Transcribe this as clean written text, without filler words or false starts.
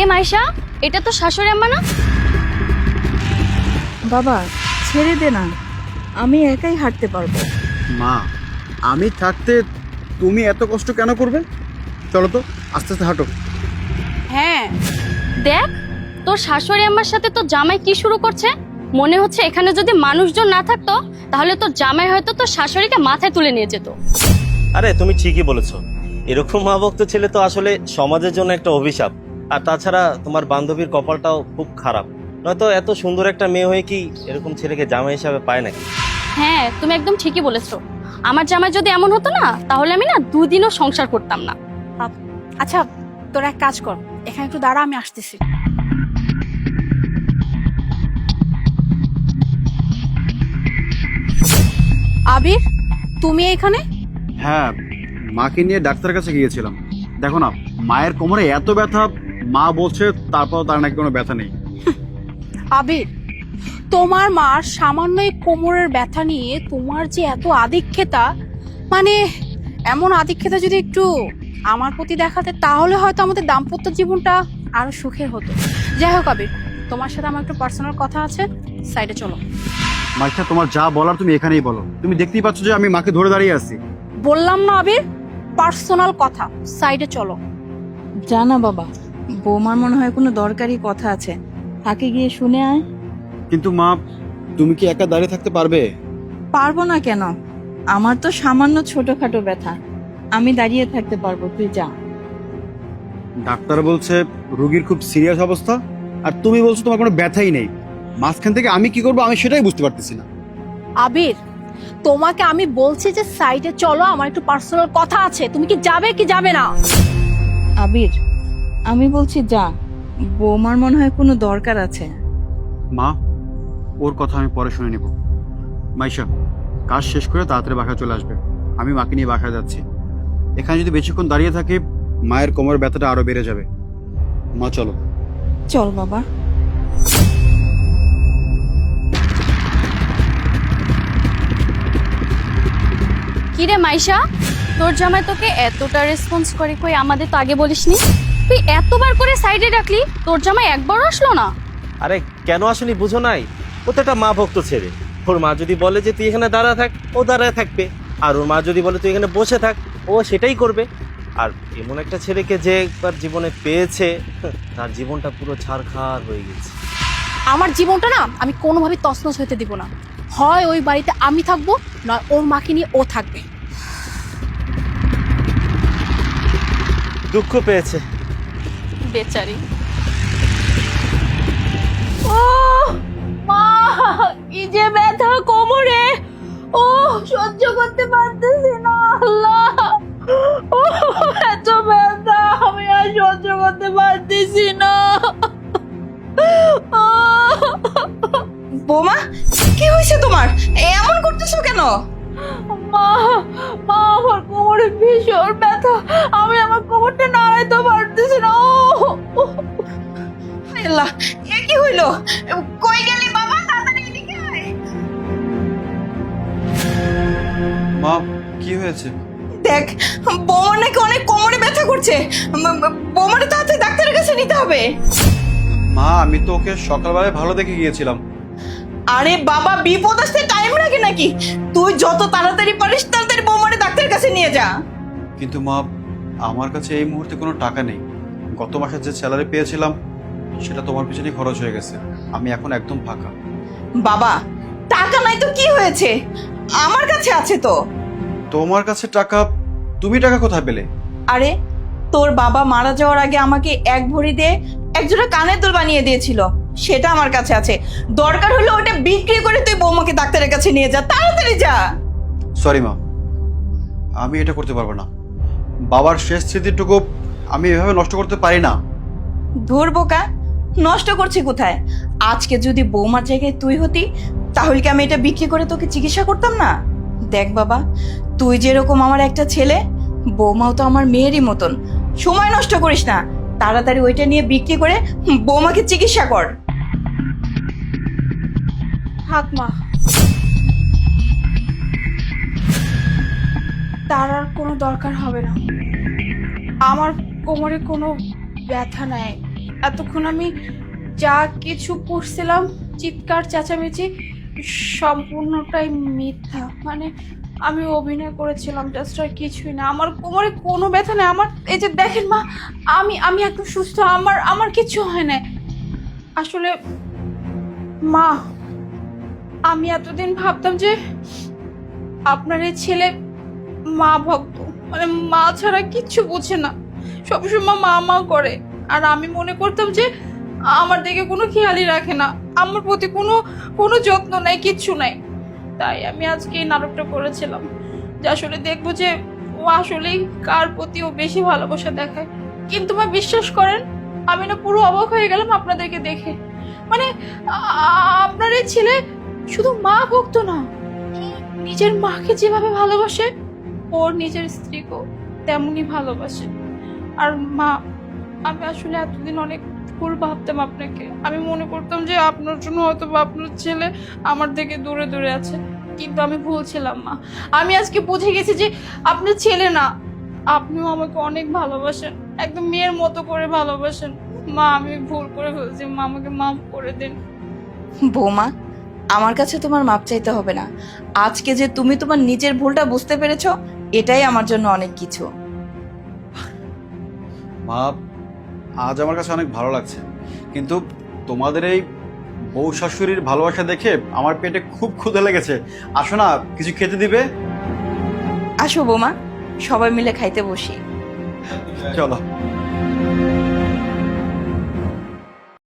এ মাইশা, এটা তো শাশুড়ি আম্মা না? বাবা ছেড়ে দে না, আমি একাই হাঁটতে পারবো। মা, আমি থাকতে তুমি এত কষ্ট কেন করবে? চলো তো, আস্তে আস্তে হাঁটো। হ্যাঁ দেখ, তোর শাশুড়ি আম্মার সাথে তোর জামাই কি শুরু করছে। মনে হচ্ছে এখানে যদি মানুষজন না থাকতো তাহলে তোর জামাই হয়তো তোর শাশুড়িকে মাথায় তুলে নিয়ে যেত। আরে তুমি ঠিকই বলেছো, এরকম মা ভক্ত ছেলে তো আসলে সমাজের জন্য একটা অভিশাপ। আর তাছাড়া তোমার বান্ধবীর কপালটাও খুব খারাপ, নয়তো এত সুন্দর একটা মেয়ে হয়ে কি এরকম ছেলেকে জামাই হিসাবে পায় নাকি? হ্যাঁ তুমি একদম ঠিকই বলেছো। আমার জামাই যদি এমন হতো না তাহলে আমি না দুদিনও সংসার করতাম না। আচ্ছা তোরা এক কাজ কর, এখানে একটু দাঁড়া, আমি আসতেছি। আবির, তুমি এখানে? হ্যাঁ, মাকে নিয়ে ডাক্তারের কাছে গিয়েছিলাম। দেখো না, মায়ের কোমরে এত ব্যথা, মা বলছে তারপর তার নাকি কোনো ব্যথা নেই। আবির, তোমার মার সামান্য এই কোমরের ব্যথা নিয়ে তোমার যে এত আধিক্যতা, মানে এমন আধিক্যতা যদি একটু আমার প্রতি দেখাতে তাহলে হয়তো আমাদের দাম্পত্য জীবনটা আরো সুখের হতো। যাই হোক আবির, তোমার সাথে আমার একটু পার্সোনাল কথা আছে, সাইডে চলো। মাইশা, তোমার যা বলার তুমি এখানেই বলো। তুমি দেখতেই পাচ্ছ যে আমি মাকে ধরে দাঁড়িয়ে আছি। বললাম না আবির, পার্সোনাল কথা, সাইডে চলো। জানা বাবা, বৌমার মনে হয় কোনো দরকারি কথা আছে, তাকে গিয়ে শুনে আয়। কিন্তু মা, তুমি কি একা দাঁড়িয়ে থাকতে পারবে? পারবো না কেন, আমার তো সামান্য ছোটখাটো ব্যথা, আমি দাঁড়িয়ে থাকতে পারবো, তুই যা। ডাক্তার বলছে রোগীর খুব সিরিয়াস অবস্থা, আর তুমি বলছো তোমার কোনো ব্যথাই নেই। মাঝখান থেকে আমি কি করবো আমি সেটাই বুঝতে পারতেছি না। আবির, তোমাকে আমি বলছি যে সাইডে চলো, আমার একটু পার্সোনাল কথা আছে। তুমি কি যাবে কি যাবে না? আবির, আমি বলছি যা, বৌমার মনে হয় কোনো দরকার আছে। মা, ওর কথা আমি পরে শুনে নেব। মাইশা, কাজ শেষ করে তাড়াতাড়ি বাসায় চলে আসবে। আমি মাকে নিয়ে বাসায় যাচ্ছি। এখানে যদি বেশিক্ষণ দাঁড়িয়ে থাকি মায়ের কোমর ব্যথাটা আরো বেড়ে যাবে। মা চলো। চল বাবা। কিরে মাইশা, তোর জামাই তোকে এতটা রেসপন্স করে, কই আমাদের তো আগে বলিসনি? তুই এতবার করে সাইডে ডাকলি, তোর জামাই একবারও আসলো না? আরে কেন আসনি বুঝো নাই? ও তো একটা মা ভক্ত ছেলে। ওর মা যদি বলে যে তুই এখানে দাঁড়া থাক, ও দাঁড়ায় থাকবে। আর ওর মা যদি বলে তুই এখানে বসে থাক, ও সেটাই করবে। আর এমন একটা ছেলেকে যে একবার জীবনে পেয়েছে, তার জীবনটা পুরো ছারখার হয়ে গেছে। আমার জীবনটা না আমি কোনোভাবে তছনছ হতে দিব না। হয় ওই বাড়িতে আমি থাকবো, নয় ওর মাকে নিয়ে ও থাকবে। দুঃখ পেয়েছে বেচারি। ও মা, কি যে ব্যথা কোমরে, ও সহ্য করতে পারতেছি না। আল্লাহ, ও এত ব্যথা, আমি আর সহ্য করতে পারতেছি না। বৌমা, কি হয়েছে তোমার? এমন করতেছো কেন? মা, মা আমার কোমরে ভীষণ ব্যথা, আমি আমার কোমরটা নাড়াইতে পারতেছি না। আল্লাহ, এ কি হইলো? কই গেলি বাবা? তাড়াতাড়ি এদিকে আয়। মা, কি হয়েছে? দেখ, বৌমার নাকি অনেক কোমরে ব্যথা করছে, বৌমারে তাড়াতাড়ি ডাক্তারের কাছে নিতে হবে। মা, আমি তো ওকে সকালবেলায় ভালো দেখে গিয়েছিলাম। আরে বাবা, বিপদ আসতে টাইম লাগে নাকি? তুই যত তাড়াতাড়ি পারিস তাড়াতাড়ি বৌমারে ডাক্তারের কাছে নিয়ে যা। কিন্তু মা, আমার কাছে এই মুহূর্তে কোনো টাকা নেই। গত মাসে যে স্যালারি পেয়েছিলাম সেটা তোমার পিছনে খরচ হয়ে গেছে। আমি এখন একদম ফাঁকা। বাবা, টাকা নাই তো কি হয়েছে, আমার কাছে আছে তো। তোমার কাছে টাকা? তুমি টাকা কোথায় পেলে? আরে, তোর বাবা মারা যাওয়ার আগে আমাকে এক ভরি দিয়ে একজোড়া কানের দুল বানিয়ে দিয়েছিল, সেটা আমার কাছে আছে। দরকার হলে ওটা বিক্রি করে তুই বৌমাকে ডাক্তারের কাছে নিয়ে যা, তাড়াতাড়ি যা। সরি মা, আমি এটা করতে পারবো না। বাবার শেষ স্মৃতিটুকু আমি এভাবে নষ্ট করতে পারি না। ধুর বোকা, নষ্ট করছি কোথায়? আজকে যদি বৌমার জায়গায় তুই হতি তাহলে কি আমি এটা বিক্রি করে তোকে চিকিৎসা করতাম না? দেখ বাবা, তুই যেরকম আমার একটা ছেলে, বৌমাও তো আমার মেয়েরই মতন। সময় নষ্ট করিস না, তাড়াতাড়ি ওইটা নিয়ে বিক্রি করে বৌমাকে চিকিৎসা কর। থাক মা, তার আর কোনো দরকার হবে না। আমার কোমরে কোনো ব্যথা নাই, এতক্ষণ আমি যা কিছু করছিলাম, চিৎকার চেঁচামেচি, সম্পূর্ণটাই মিথ্যা। মানে আমি অভিনয় করেছিলাম, জাস্ট আর কিছুই না। আমার কোমরে কোনো ব্যথা নেই। আমার এই যে দেখেন মা, আমি একদম সুস্থ, আমার কিছু হয় না আসলে। মা, আমি এতদিন ভাবতাম যে আপনার এই ছেলে মা ভক্ত, মানে মা ছাড়া কিচ্ছু বোঝে না, সবসময় মা মা করে। আর আমি মনে করতাম যে আমার দিকে কোনো খেয়ালই রাখে না, আমার প্রতি কোনো যত্ন নাই, কিচ্ছু নাই। তাই আমি আজকে এই নাটকটা করেছিলাম যে আসলে দেখবো যে ও আসলেই কার প্রতি ও বেশি ভালোবাসা দেখায়। কিন্তু মা বিশ্বাস করেন, আমি না পুরো অবাক হয়ে গেলাম আপনাদেরকে দেখে। মানে আপনার এই ছেলে শুধু মা ভক্ত না, নিজের মাকে যেভাবে ভালোবাসে ওর নিজের স্ত্রীকেও তেমনই ভালোবাসে। আর মা, আমি আসলে এতদিন অনেক ভুল ভাবতাম আপনাকে। আমি মনে করতাম যে আপনার জন্য হয়তো বা আপনার ছেলে আমার থেকে দূরে দূরে আছে, কিন্তু আমি ভুল ছিলাম মা। আমি আজকে বুঝে গেছি যে আপনার ছেলে না, আপনিও আমাকে অনেক ভালোবাসেন, একদম মেয়ের মতো করে ভালোবাসেন। মা, আমি ভুল করে ফেলছি মা, আমাকে মাফ করে দিন। বৌমা, আমার কাছে তোমার মাপ চাইতে হবে না। আজকে যে তুমি তোমার নিজের ভুলটা বুঝতে পেরেছো, এটাই আমার জন্য অনেক কিছু। মা, আজ আমার কাছে অনেক ভালো লাগছে, কিন্তু তোমাদের এই বউ শাশুড়ির ভালোবাসা দেখে আমার পেটে খুব ক্ষুধা লেগেছে। আসো না, কিছু খেতে দিবে? আসো বৌমা, সবাই মিলে খাইতে বসি। চলো।